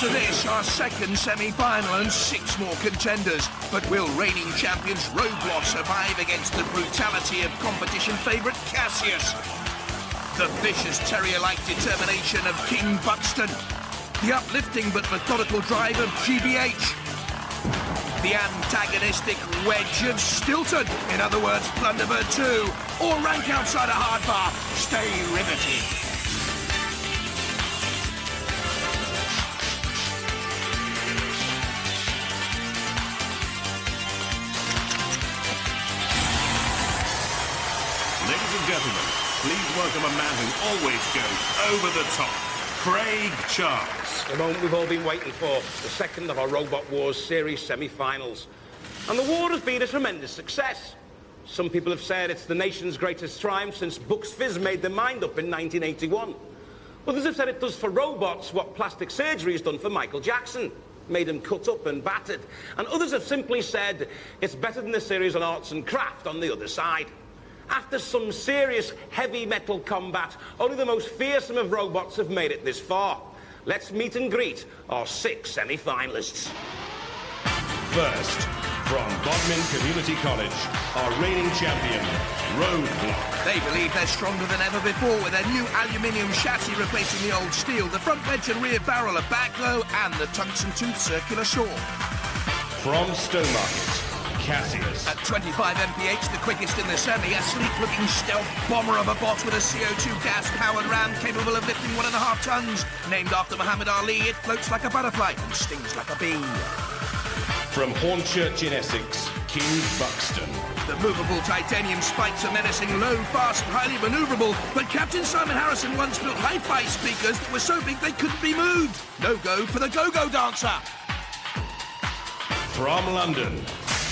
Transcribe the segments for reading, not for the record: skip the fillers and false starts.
After this, our second semi-final and 6 more contenders. But will reigning champions Roadblock survive against the brutality of competition favourite Cassius? The vicious terrier-like determination of King Buxton. The uplifting but methodical drive of GBH. The antagonistic wedge of Stilton. In other words, Plunderbird 2. Or rank outside a hard bar. Stay riveted. Ladies and gentlemen, please welcome a man who always goes over the top, Craig Charles. The moment we've all been waiting for, the second of our Robot Wars series semi-finals. And the war has been a tremendous success. Some people have said it's the nation's greatest triumph since Bucks Fizz made their mind up in 1981. Others have said it does for robots what plastic surgery has done for Michael Jackson, made him cut up and battered. And others have simply said it's better than the series on arts and craft on the other side. After some serious heavy metal combat, only the most fearsome of robots have made it this far. Let's meet and greet our 6 semi-finalists. First, from Bodmin Community College, our reigning champion, Roadblock. They believe they're stronger than ever before with their new aluminium chassis replacing the old steel, the front wedge and rear barrel are back low, and the tungsten tooth circular saw. From Stowmarket, Cassius. At 25 mph, the quickest in the semi, a sleek-looking stealth bomber of a bot with a CO2 gas-powered ram capable of lifting 1.5 tons. Named after Muhammad Ali, it floats like a butterfly and stings like a bee. From Hornchurch in Essex, King Buxton. The movable titanium spikes are menacing, low, fast, and highly manoeuvrable, but Captain Simon Harrison once built hi-fi speakers that were so big they couldn't be moved. No go for the go-go dancer. From London,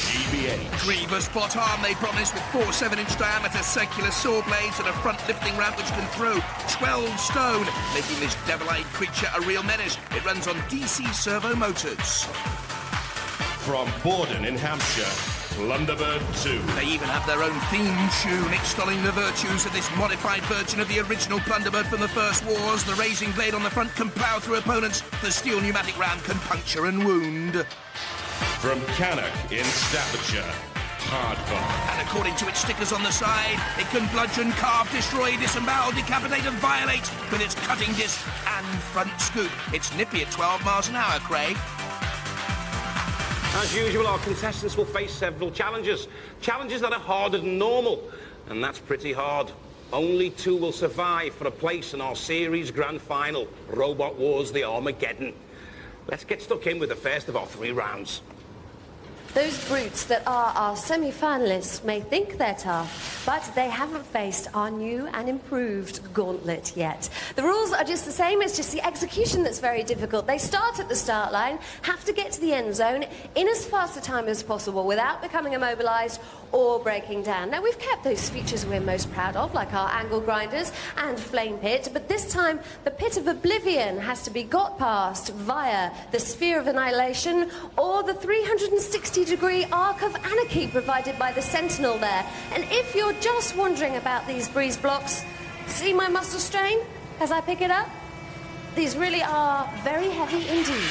GBH. Grievous bot arm, they promise, with 4 7-inch diameter circular saw blades and a front lifting ramp which can throw 12 stone, making this devil-eyed creature a real menace. It runs on DC servo motors. From Borden in Hampshire, Plunderbird 2. They even have their own theme tune, extolling the virtues of this modified version of the original Plunderbird from the First Wars. The raising blade on the front can plough through opponents. The steel pneumatic ram can puncture and wound. From Cannock in Staffordshire, Hardbar. And according to its stickers on the side, it can bludgeon, carve, destroy, disembowel, decapitate and violate with its cutting disc and front scoop. It's nippy at 12 miles an hour, Craig. As usual, our contestants will face several challenges. Challenges that are harder than normal. And that's pretty hard. Only 2 will survive for a place in our series grand final, Robot Wars the Armageddon. Let's get stuck in with the first of our 3 rounds. Those brutes that are our semi-finalists may think they're tough, but they haven't faced our new and improved gauntlet yet. The rules are just the same, it's just the execution that's very difficult. They start at the start line, have to get to the end zone in as fast a time as possible without becoming immobilised or breaking down. Now, we've kept those features we're most proud of, like our angle grinders and flame pit, but this time the pit of oblivion has to be got past via the sphere of annihilation or the 360-degree arc of anarchy provided by the sentinel there. And if you're just wondering about these breeze blocks, see my muscle strain as I pick it up? These really are very heavy indeed.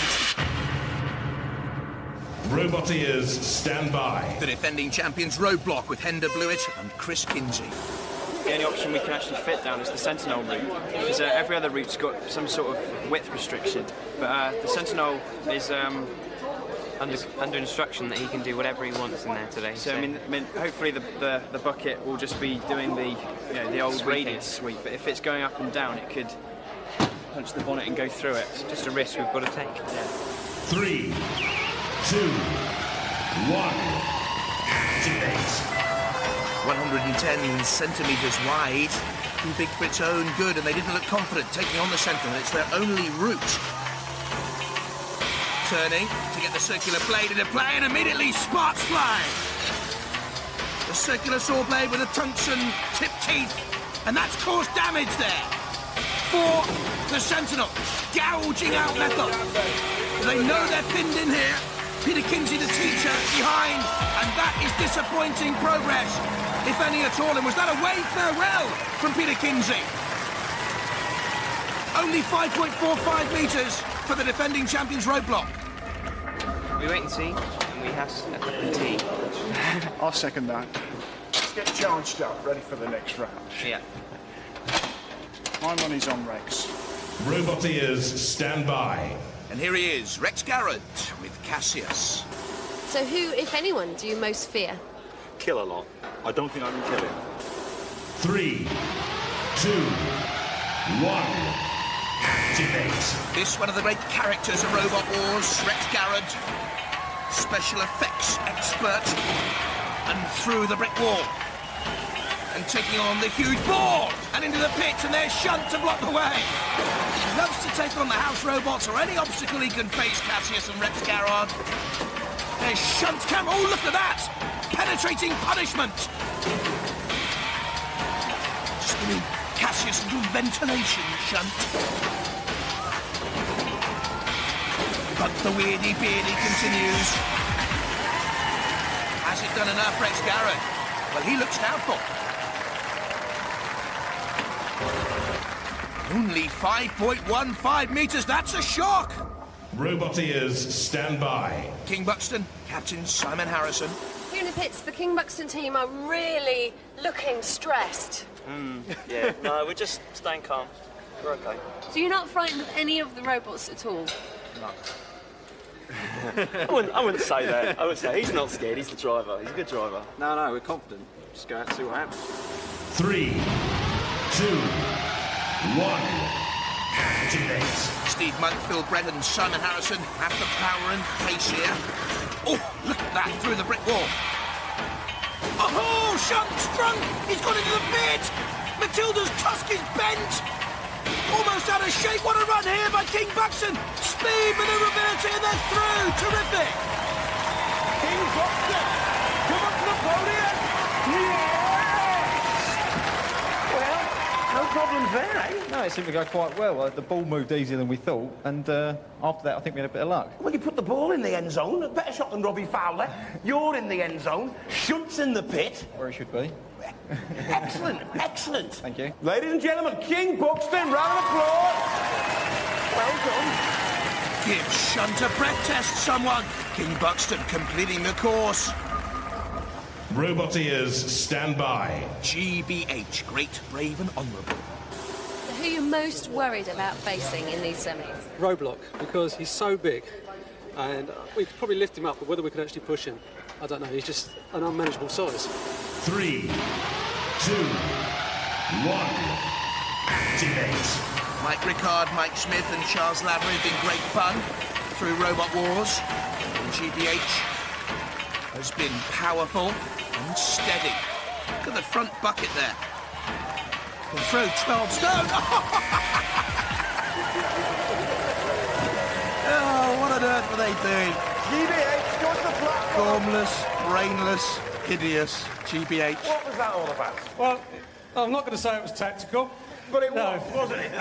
Roboteers, stand by. The defending champions Roadblock with Hender Blewett and Chris Kinsey. The only option we can actually fit down is the Sentinel route, because every other route's got some sort of width restriction. But the Sentinel is under instruction that he can do whatever he wants in there today. So I mean, hopefully the bucket will just be doing the the old radius sweep. But if it's going up and down, it could punch the bonnet and go through it. It's just a risk we've got to take. Yeah. 3, 2, 1, activate. 110 centimetres wide. Too big for its own good, and they didn't look confident taking on the Sentinel. It's their only route. Turning to get the circular blade into play, and immediately sparks fly. The circular saw blade with a tungsten tip teeth, and that's caused damage there for the Sentinel. Gouging out metal. They know they're pinned in here. Peter Kinsey, the teacher, behind, and that is disappointing progress, if any at all. And was that a wave farewell from Peter Kinsey? Only 5.45 metres for the defending champions roadblock. We wait and see, and we have a cup of tea. I'll second that. Let's get charged up, ready for the next round. Yeah. My money's on Rex. Robot ears, stand by. And here he is, Rex Garrett with Cassius. So who, if anyone, do you most fear? Kill a lot. I don't think I can kill him. 3, 2, 1. Activate. This one of the great characters of Robot Wars, Rex Garrett, special effects expert, and through the brick wall. And taking on the huge board, and into the pit, and there's Shunt to block the way. He loves to take on the house robots or any obstacle he can face, Cassius and Rex Garrett. There's Shunt camera, oh look at that! Penetrating punishment! Just give me Cassius a little ventilation, Shunt. But the weirdy beardy continues. Has it done enough, Rex Garrett? Well, he looks doubtful. Only 5.15 metres, that's a shock! Robot ears, stand by. King Buxton, Captain Simon Harrison. Here in the pits, the King Buxton team are really looking stressed. Yeah, no, we're just staying calm. We're okay. So you're not frightened of any of the robots at all? I wouldn't say that. I would say he's not scared, he's the driver. He's a good driver. No, we're confident. Just go out and see what happens. 3, 2, 1. Activate. Steve Monk, Phil Brett and Simon Harrison have the power and pace here. Oh, look at that, through the brick wall. Oh, Shunt sprung! He's gone into the pit! Matilda's tusk is bent! Almost out of shape, what a run here by King Buxton! Speed, maneuverability, and they're through! Terrific! King Buxton, come up to the podium! Well, no problems there, eh? No, it seemed to go quite well. The ball moved easier than we thought, and after that, I think we had a bit of luck. Well, you put the ball in the end zone. A better shot than Robbie Fowler. You're in the end zone. Shunt's in the pit. Where it should be. Excellent, excellent. Thank you. Ladies and gentlemen, King Buxton, round of applause. Well done. Give Shunt a breath test, someone! King Buxton completing the course. Robot ears, stand by. GBH, great, brave and honourable. Who are you most worried about facing in these semis? Roadblock, because he's so big, and we could probably lift him up, but whether we could actually push him, I don't know. He's just an unmanageable size. 3, 2, 1. Activate. Mike Rickard, Mike Smith and Charles Lavery have been great fun through Robot Wars. And GBH has been powerful and steady. Look at the front bucket there. Can throw 12 stone. Oh, what on earth were they doing? GBH, go to the platform. Formless, brainless, hideous GBH. What was that all about? Well, I'm not going to say it was tactical. But it was, wasn't it?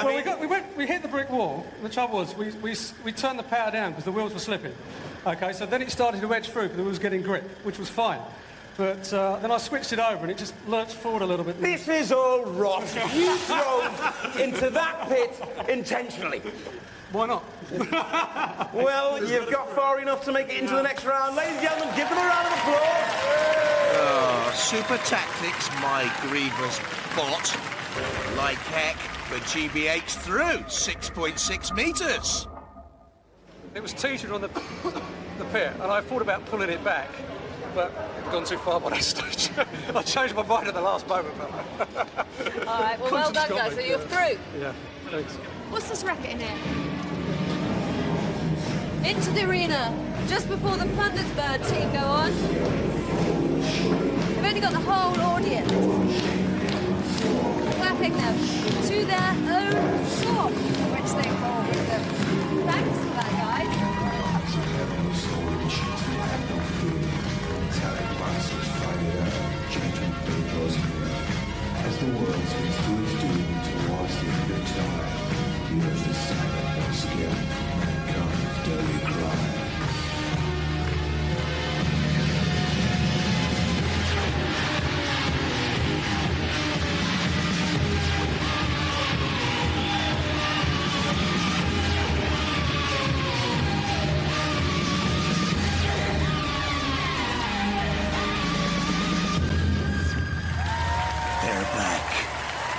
We hit the brick wall. The trouble was, we turned the power down because the wheels were slipping. Okay, so then it started to edge through, but the wheels getting grip, which was fine. But then I switched it over and it just lurched forward a little bit. This is all rot. You drove into that pit intentionally. Why not? Well, you've got far enough to make it into the next round. Ladies and gentlemen, give them a round of applause. Oh, super tactics, my grievous bot. Like heck, but GBH through 6.6 metres. It was teetered on the pit, and I thought about pulling it back, but it had gone too far by that stage. I changed my mind at the last moment. All right, well, well done, guys. So you're through. Yeah, thanks. What's this racket in here? Into the arena, just before the Thunderbird team go on. They've only got the whole audience clapping them to their own song, which they call with them. Thanks for that, guys. As the world swings to its doom towards the end of time, here's the silent once again, mankind's deadly cry.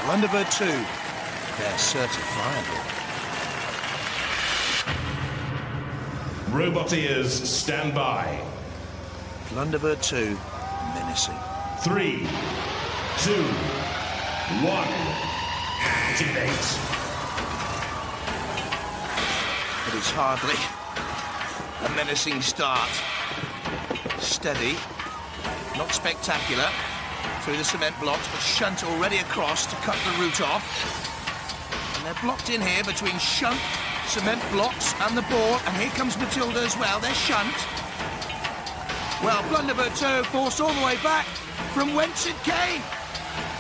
Blunderbird 2, they're certifiable. Robot ears, stand by. Blunderbird 2, menacing. 3, 2, 1, activate. But it's hardly a menacing start. Steady, not spectacular, through the cement blocks, but Shunt already across to cut the route off. And they're blocked in here between Shunt, cement blocks and the ball, and here comes Matilda as well. There's Shunt. Well, Blunderbird 2 forced all the way back from whence it came.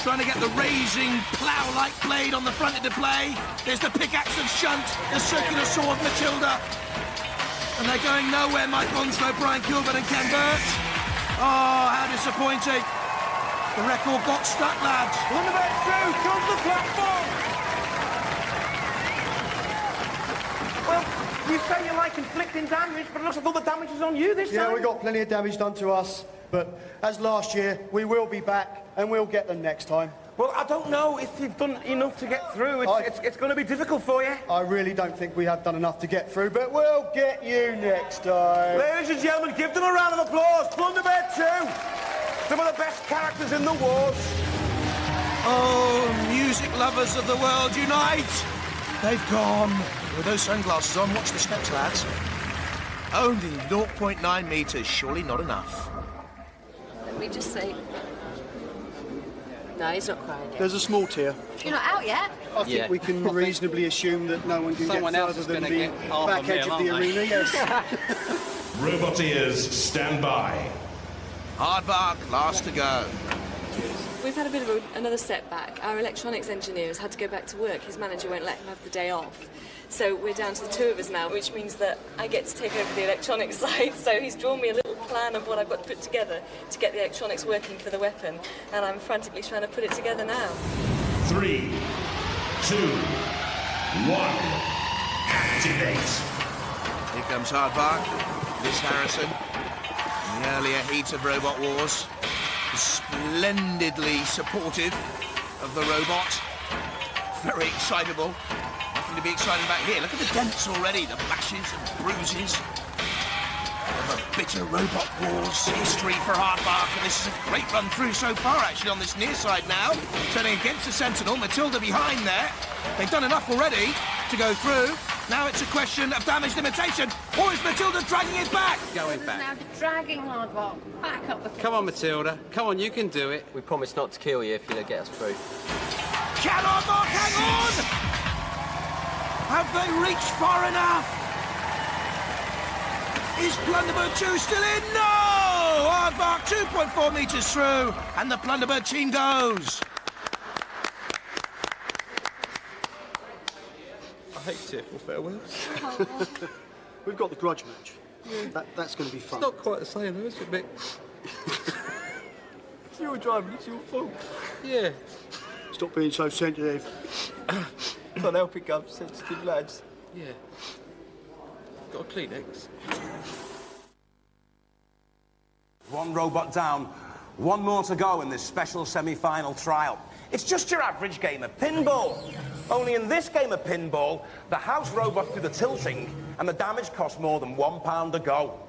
Trying to get the raising plough-like blade on the front into play. There's the pickaxe of Shunt, the circular sword Matilda. And they're going nowhere, Mike Onslow, Brian Kilburn and Ken Burt. Oh, how disappointing. The record got stuck, lads. Blunderbird 2 comes the platform. Well, you say you like inflicting damage, but it looks like all the damage is on you this time. Yeah, we got plenty of damage done to us, but as last year, we will be back and we'll get them next time. Well, I don't know if you've done enough to get through. It's going to be difficult for you. I really don't think we have done enough to get through, but we'll get you next time. Ladies and gentlemen, give them a round of applause. Blunderbird 2, some of the best characters in the wars. Oh, music lovers of the world, unite! They've gone. With those sunglasses on, watch the steps, lads. Only 0.9 metres, surely not enough. Let me just see. No, he's not crying yet. There's a small tear. You're not out yet? I think we can reasonably assume that no one can Someone get else further is than gonna the get half back a edge mil, of the aren't they? arena, yes. Robot ears, stand by. Aardvark, last to go. We've had a bit of another setback. Our electronics engineer has had to go back to work. His manager won't let him have the day off. So we're down to the two of us now, which means that I get to take over the electronics side. So he's drawn me a little plan of what I've got to put together to get the electronics working for the weapon. And I'm frantically trying to put it together now. 3, 2, 1, activate. Here comes Aardvark, Liz Harrison. In the earlier heat of Robot Wars, splendidly supportive of the robot. Very excitable. Nothing to be excited about here. Look at the dents already, the bashes and bruises of a bitter Robot Wars history for Aardvark, and this is a great run through so far, actually, on this near side now. Turning against the Sentinel, Matilda behind there. They've done enough already to go through. Now it's a question of damage limitation, or is Matilda dragging it back? Going back. Now dragging Aardvark back up the Come on, Matilda. Come on, you can do it. We promise not to kill you if you don't get us through. Can Aardvark hang on? Have they reached far enough? Is Blunderbird 2 still in? No! Aardvark 2.4 metres through, and the Blunderbird team goes. I hate tearful farewells. We've got the grudge match. Yeah. That's going to be fun. It's not quite the same, though, is it, Mick? You were driving, it's your fault. Yeah. Stop being so sensitive. Can't help it, Gov. Sensitive lads. Yeah. Got a Kleenex. One robot down, one more to go in this special semi-final trial. It's just your average game of pinball. Only in this game of pinball, the house robots do the tilting and the damage costs more than £1 a go.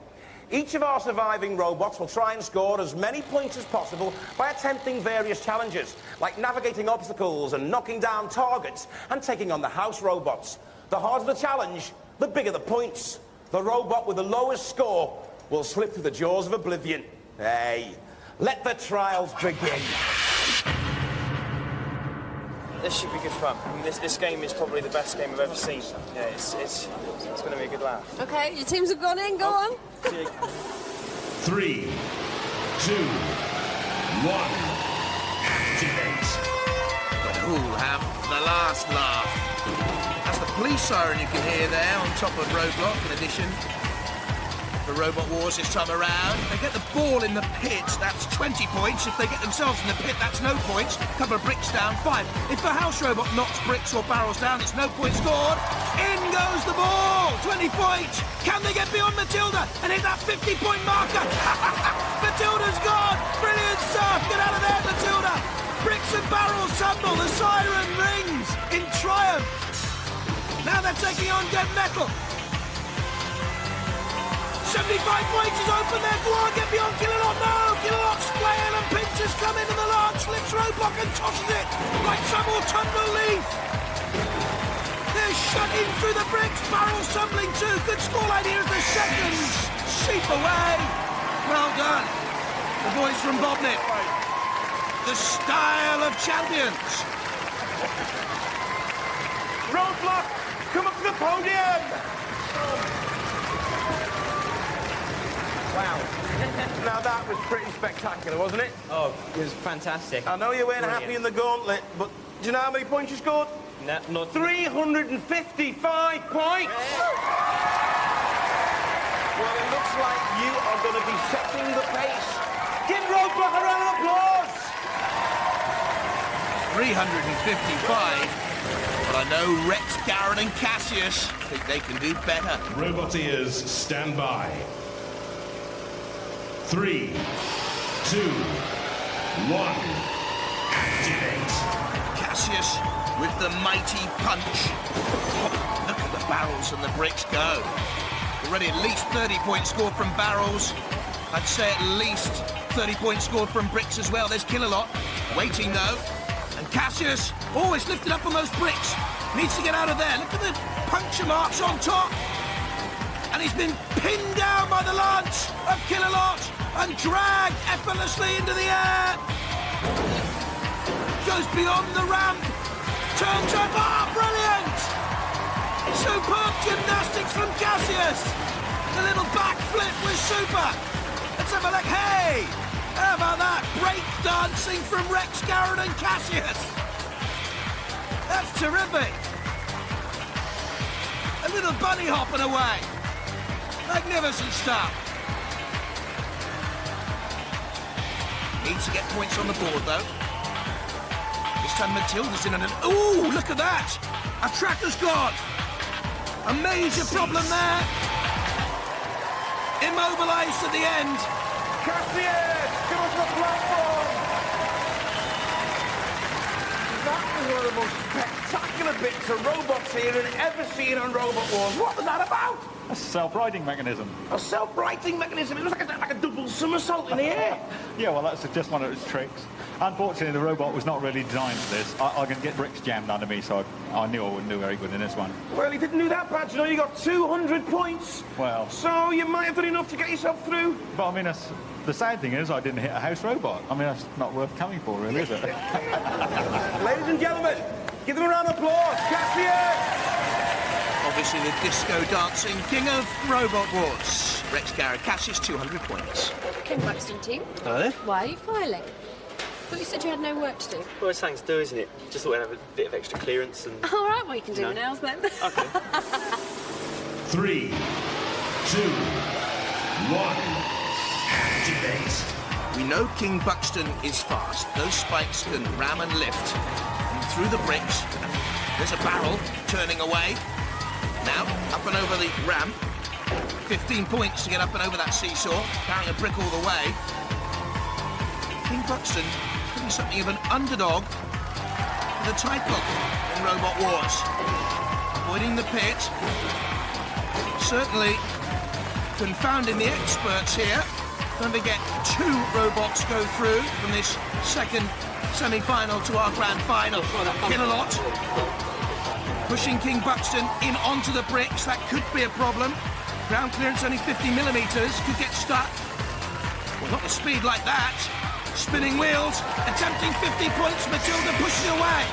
Each of our surviving robots will try and score as many points as possible by attempting various challenges, like navigating obstacles and knocking down targets and taking on the house robots. The harder the challenge, the bigger the points. The robot with the lowest score will slip through the jaws of oblivion. Hey, let the trials begin. This should be good fun. I mean, this game is probably the best game I've ever seen. Yeah, it's going to be a good laugh. Okay, your teams have gone in, go on. 3, 2, 1, activate. But who'll have the last laugh? That's the police siren you can hear there on top of Roadblock, in addition. The Robot Wars this time around. If they get the ball in the pit, that's 20 points. If they get themselves in the pit, that's no points. A couple of bricks down, 5. If the house robot knocks bricks or barrels down, it's no point scored. In goes the ball! 20 points! Can they get beyond Matilda and hit that 50-point marker? Matilda's gone! Brilliant stuff! Get out of there, Matilda! Bricks and barrels tumble, the siren Now they're taking on dead metal. 75 points is open there. Go on, get beyond Killalot. No, Killalot's playing and Pinter's come into the lance, slips roadblock and tosses it like some autumnal leaf. They're shut in through the bricks. Barrels tumbling too. Good scoreline here as the seconds seep away. Well done. The boys from Bobnett. The style of champions. Roadblock, come up to the podium. Wow. Now that was pretty spectacular, wasn't it? Oh, it was fantastic. I know you weren't Brilliant. happy in the gauntlet, but do you know how many points you scored? No, not 355 points! Well, it looks like you are going to be setting the pace. Give Roadblock a round of applause! 355. But I know Rex, Garrett and Cassius think they can do better. Roboteers, stand by. 3, 2, 1, activate. Cassius with the mighty punch. Look at the barrels and the bricks go. Already at least 30 points scored from barrels. I'd say at least 30 points scored from bricks as well. There's Killalot waiting though. And Cassius always lifted up on those bricks. Needs to get out of there. Look at the puncture marks on top. And he's been pinned down by the lance of Killalot and dragged effortlessly into the air. Goes beyond the ramp. Turns up. Ah, brilliant! Superb gymnastics from Cassius. The little backflip was super. Let's have a look. Hey! How about that? Break dancing from Rex, Garrett and Cassius. That's terrific. A little bunny hopping away. Magnificent stuff. Needs to get points on the board, though. This time Matilda's in and... Ooh, look at that! A tracker's gone. A major problem there. Immobilised at the end. Cassius, come on to the platform! That was one of the most spectacular bits of robots here and ever seen on Robot Wars. What was that about? A self-righting mechanism. A self-righting mechanism. It was like a double somersault in the air. Yeah, well, that's just one of its tricks. Unfortunately, the robot was not really designed for this. I can get bricks jammed under me, so I knew I wouldn't do very good in this one. Well, he didn't do that bad. You know, you got 200 points. Well... So you might have done enough to get yourself through. But, I mean, the sad thing is I didn't hit a house robot. I mean, that's not worth coming for, really, is it? Ladies and gentlemen, give them a round of applause. Cassius! Obviously the disco dancing king of Robot Wars. Rex, Garrett, Cassius, 200 points. King Buxton team. Hello there. Why are you filing? Thought you said you had no work to do. Well, it's something to do, isn't it? Just thought I'd have a bit of extra clearance and... All right, well, you can do your nails then. Okay. 3, 2, 1, activate. We know King Buxton is fast. Those spikes can ram and lift. And through the bricks, there's a barrel turning away. Now, up and over the ramp. 15 points to get up and over that seesaw. Carrying a brick all the way. King Buxton could be something of an underdog for the title in Robot Wars. Avoiding the pit. Certainly confounding the experts here. Don't forget, 2 robots go through from this second semi-final to our grand final. Killalot pushing King Buxton in onto the bricks. That could be a problem. Ground clearance only 50 millimetres. Could get stuck. Well, not the speed like that. Spinning wheels. Attempting 50 points. Matilda pushes away.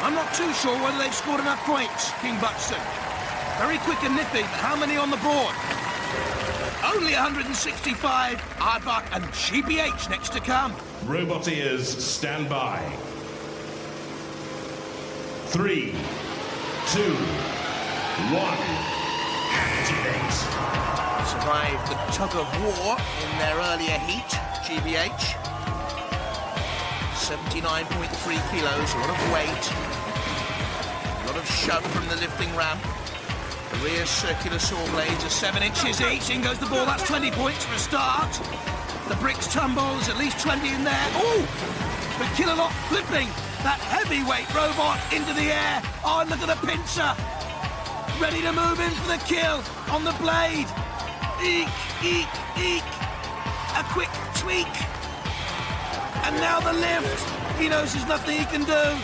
I'm not too sure whether they've scored enough points, King Buxton. Very quick and nippy, but how many on the board? Only 165. Aardvark and GBH next to come. Roboteers, stand by. 3, 2, 1, activate. Survived the tug of war in their earlier heat, GBH. 79.3 kilos, a lot of weight. A lot of shove from the lifting ramp. The rear circular saw blades are 7 inches each. In goes the ball, that's 20 points for a start. The bricks tumble, there's at least 20 in there. Ooh! But Killalot flipping that heavyweight robot into the air. Oh, and look at the pincer. ready to move in for the kill on the blade. Eek, eek, eek. A quick tweak. And now the lift. He knows there's nothing he can do.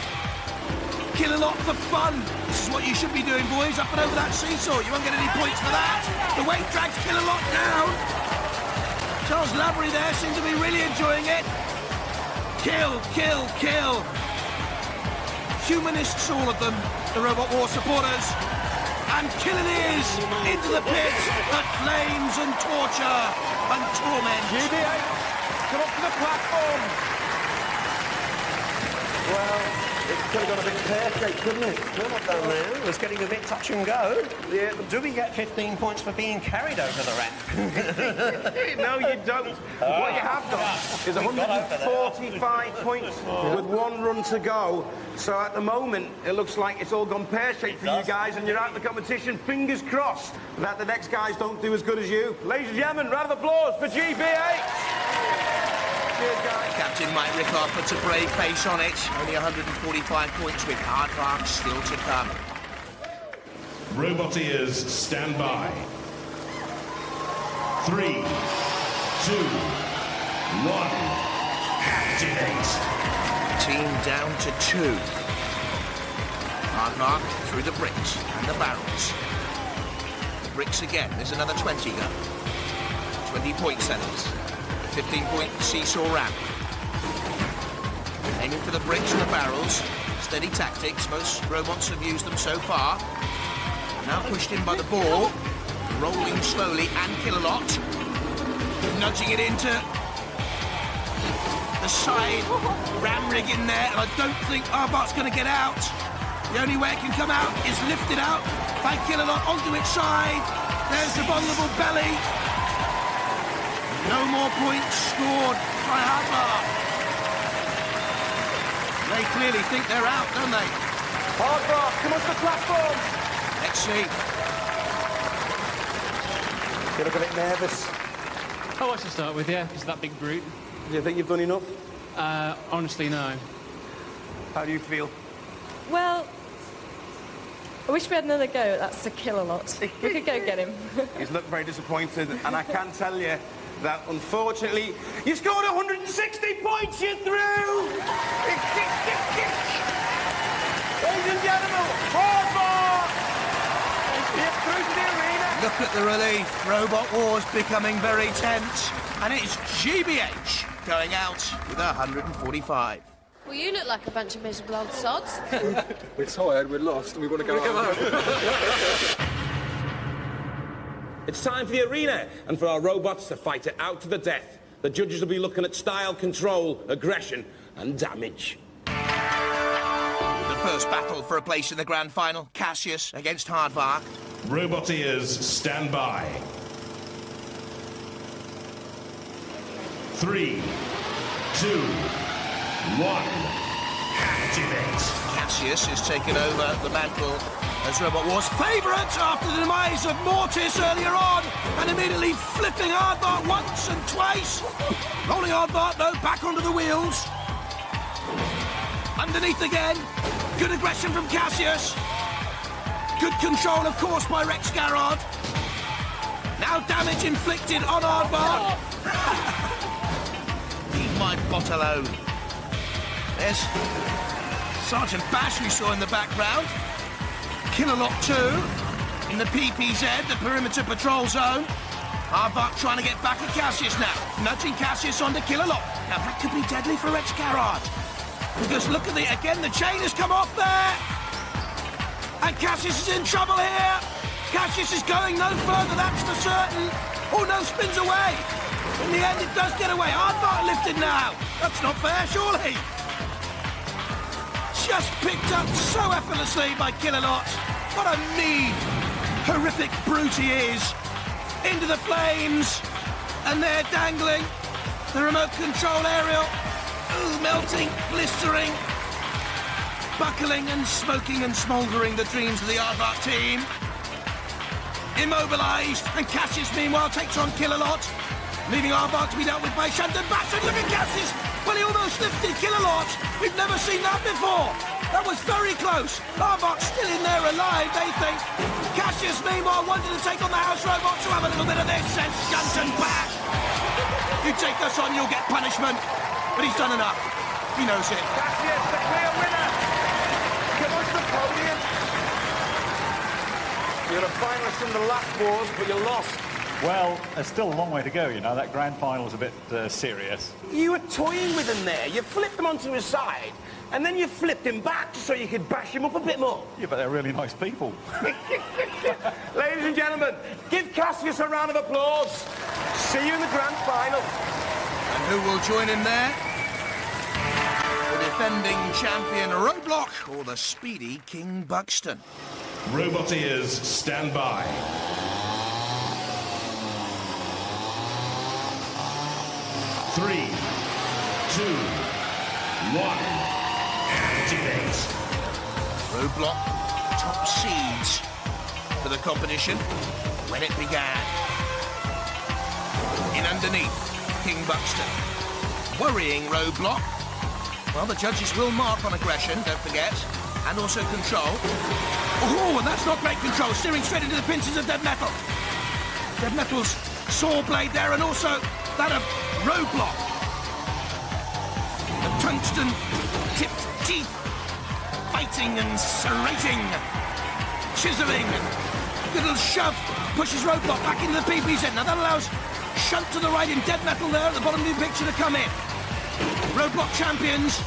Kill a lot for fun. This is what you should be doing, boys. Up and over that seesaw. You won't get any points for that. The weight drags Kill a lot down. Charles Lavery there seems to be really enjoying it. Kill, kill, kill. Humanists, all of them. The Robot War supporters. And kill it is. Into the pit. At flames and torture and torment. GB8, come up to the platform. Well, it could have got a bit pear-shaped, couldn't it? Well, not down there. It was getting a bit touch and go. Yeah. Do we get 15 points for being carried over the ramp? No, you don't. What you have got is 145 points with one run to go. So at the moment, it looks like it's all gone pear-shaped for you guys, and you're out of the competition. Fingers crossed that the next guys don't do as good as you. Ladies and gentlemen, round of applause for GB8. Cheers, guys. Captain Mike Rickard puts a brave face on it. Only 145 points with hard work still to come. Roboteers, stand by. 3, 2, 1, activate. Team down to 2. Hard mark through the bricks and the barrels. The bricks again. There's another 20 go. 20 point sellers. 15-point seesaw ramp. Aiming for the bricks and the barrels. Steady tactics. Most robots have used them so far. Now pushed in by the ball. Rolling slowly and Kill a lot. Nudging it into the side. Ram rig in there. And I don't think Arbart's going to get out. The only way it can come out is lifted out by Kill a lot onto its side. There's the vulnerable belly. No more points scored by Hardbar. They clearly think they're out, don't they? Hardbar, come on to the platform. Let's see. You look a bit nervous. Oh, I should start with, yeah, because of that big brute. Do you think you've done enough? Honestly, no. How do you feel? Well, I wish we had another go at that to Kill a lot. We could go get him. He's looked very disappointed, and I can tell you that, unfortunately, you scored 160 points, you're through! Ladies and gentlemen, Hardbar! You're through to the arena! Look at the relief. Robot War's becoming very tense. And it's GBH going out with 145. Well, you look like a bunch of miserable old sods. We're tired, we're lost, and we want to go home. It's time for the arena and for our robots to fight it out to the death. The judges will be looking at style, control, aggression, and damage. The first battle for a place in the grand final. Cassius against Hardvark. Roboteers, stand by. 3, 2, 1, activate. Cassius has taken over the mantle as Robot War's favourite after the demise of Mortis earlier on, and immediately flipping Aardvark once and twice. Rolling Aardvark, though, back onto the wheels. Underneath again. Good aggression from Cassius. Good control, of course, by Rex Garrod. Now damage inflicted on Aardvark. Leave my bot alone. There's Sergeant Bash we saw in the background. Kill a lot too. In the PPZ, the perimeter patrol zone. Aardvark trying to get back at Cassius now. Nudging Cassius on to Kill a lot. Now that could be deadly for Rex Garrod. Because look at the chain has come off there. And Cassius is in trouble here. Cassius is going no further, that's for certain. Oh no, spins away. In the end, it does get away. Aardvark lifted now. That's not fair, surely. Just picked up so effortlessly by Kill a lot. What a mean, horrific brute he is. Into the flames. And they're dangling. The remote control aerial. Ooh, melting, blistering. Buckling and smoking and smouldering the dreams of the Aardvark team. Immobilised. And Cassius, meanwhile, takes on Kill a lot. Leaving Aardvark to be dealt with by Shandon Bash. And look at Cassius. Well, he almost lifted Kill a lot. We've never seen that before. That was very close. Aardvark's still in there alive, they think. Cassius, meanwhile, wanted to take on the house robots, to have a little bit of this, and shunt and bash. You take us on, you'll get punishment. But he's done enough. He knows it. Cassius, the clear winner. Come on to the podium. You're a finalist in the last wars, but you lost. Well, there's still a long way to go, you know. That grand final's a bit serious. You were toying with him there. You flipped him onto his side, and then you flipped him back so you could bash him up a bit more. Yeah, but they're really nice people. Ladies and gentlemen, give Cassius a round of applause. See you in the grand final. And who will join him there? The defending champion Roadblock or the speedy King Buxton? Roboteers, stand by. Three, 2, 1, activate. Roadblock, top seeds for the competition when it began. In underneath, King Buxton. Worrying Roadblock. Well, the judges will mark on aggression, don't forget, and also control. Oh, and that's not great control, steering straight into the pinches of Dead Metal. Dead Metal's saw blade there, and also that of Roadblock. The tungsten-tipped teeth, fighting and serrating, chiseling. Good little shove pushes Roadblock back into the PPZ. Now that allows Shunt to the right in Dead Metal there at the bottom of the picture to come in. Roadblock champions.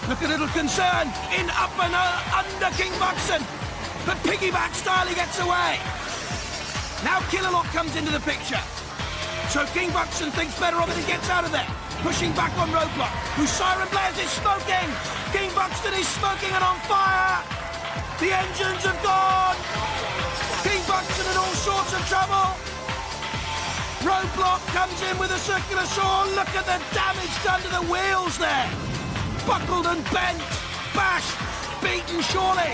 Look a little concern in up and under King Buxton. But piggyback style, he gets away. Now Killalot comes into the picture. So King Buxton thinks better of it and gets out of there. Pushing back on Roadblock, whose siren blares is smoking. King Buxton is smoking and on fire. The engines have gone. King Buxton in all sorts of trouble. Roadblock comes in with a circular saw. Look at the damage done to the wheels there. Buckled and bent, bashed, beaten surely.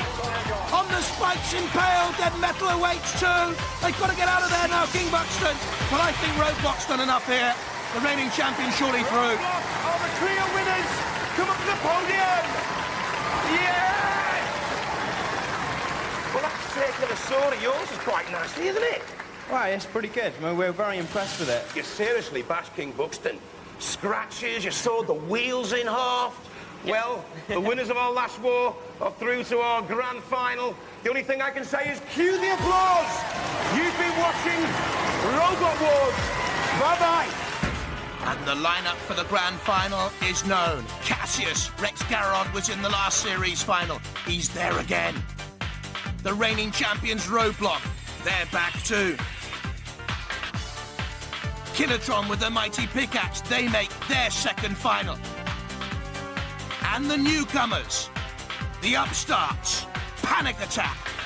On the spikes impaled, Dead Metal awaits too. They've got to get out of there now, King Buxton. But I think Roadblock's done enough here. The reigning champion surely through. Roadblock are the clear winners. Come up to the podium. Yes! Well, that circular saw of yours is quite nasty, isn't it? Right, it's pretty good. I mean, we're very impressed with it. You seriously bashed King Buxton. Scratches, you sawed the wheels in half. Well, the winners of our last war are through to our grand final. The only thing I can say is cue the applause. You've been watching Robot Wars. Bye-bye. And the lineup for the grand final is known. Cassius, Rex Garon was in the last series final. He's there again. The reigning champions Roadblock, they're back too. Killatron with the mighty pickaxe, they make their second final. And the newcomers, the upstarts, Panic Attack.